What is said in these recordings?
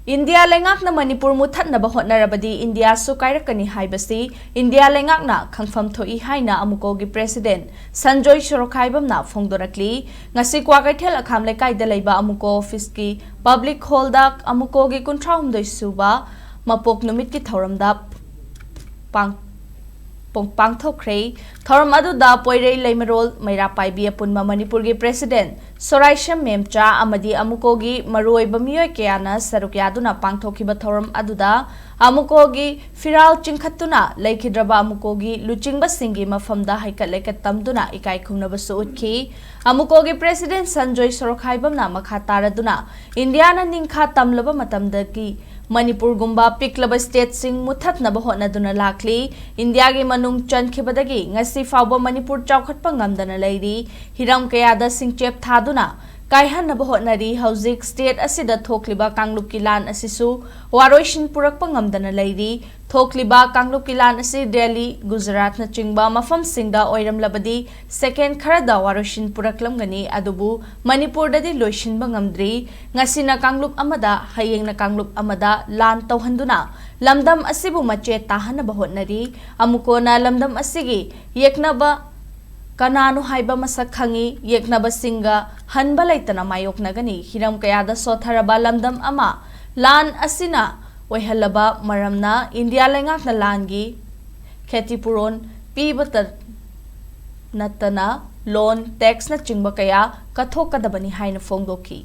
India lengakna Manipur Muthatnaba Hotnarabadi India su Kairakkani Haibasi India lengakna Khangfam thoi haina amukogi President Sanjoy Shorokhaibamna phongdorakli ngasi kwagaithel akham lekai da leiba amuko office ki public hall da amukogi kunthraumdoi suba mapok numit ki thoramda pangthokre thoram aduda poirei leimarol maira paibi apunma Manipur gi President Soraisham Memcha amadi amukogi maroiba miyoy kayana sarukyaduna pangthokiba thoram aduda amukogi firal chingkhatuna leikidraba amukogi luchingba singi mafamda haikale tamduna ikai khumnaba su utki amukogi President Sanjoy Sorokhaibamna makha taraduna Indiana ningkha tamlaba matamdaki Manipur gumba piklaba state sing Muthatnaba hotnaduna lakli India gi manung chankhibadagi ngasi fawba Manipur chawkhatpa ngamdana leiri hiram kayada singchep thaduna kaihanaba hotnari hauzik state asida thokliba kanglup kilan asisu waroishin purakpa ngamdana leiri thokliba kanglup kilan asi Delhi Gujarat na chingba mafam singda oiramlabadi second kharada waroishin puraklamgani adubu Manipur dadi loishinba ngamdri ngasina kanglup amada hayengna kanglup amada lan tawhanduna lamdam asibu mache tahanaba hotnari amukona lamdam asigi yeknaba Kananu haiba masak khangi yeknaba singa hanba laitana mayoknagani hiram kayada sotharaba lamdam ama lan asina oihalaba maramna India lengakna langi khetipuron pibatar natana loan tax na chingba kaya kathokadabani haina phongdoki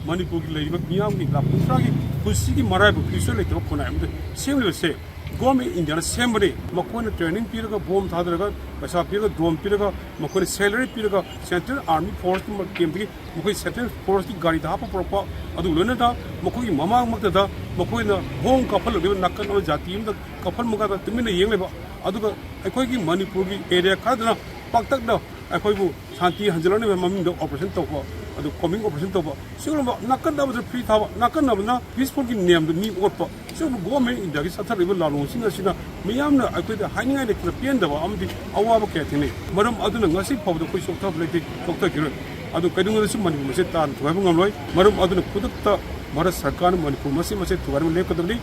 Manipur ki leiba miyam ni la pusra ki kusi ki marai bu piso le to khona amde semle se government India na sembre makone training piraga bomb thadaraga paisa piraga drone piraga makone salary piraga central army force ki camp ki makoi central force ki gari da pa propa adu lona da makoi mamang makta da makoi na home couple le nakkan no jati im da couple muga da tumina yengle ba adu ga akoi ki Manipur ki area khadna paktak da akoi bu shanti hanjalone maming da operation to ko adu coming operation to ba siglo nakkan da ba free tha ba nakkan na peaceful ki name da ni otpa so government India ki sathar river lalo singa sina miyam na akoi da haninga de pian da ba amdi awa ba ke thine maram adu na ngasi phaw da koi sokta blek sokta giro adu kadung su Manipur se tan thwa ngam loi maram adu na kudak ta Bharat Sarkar Manipur masi mase thuar me lekadabli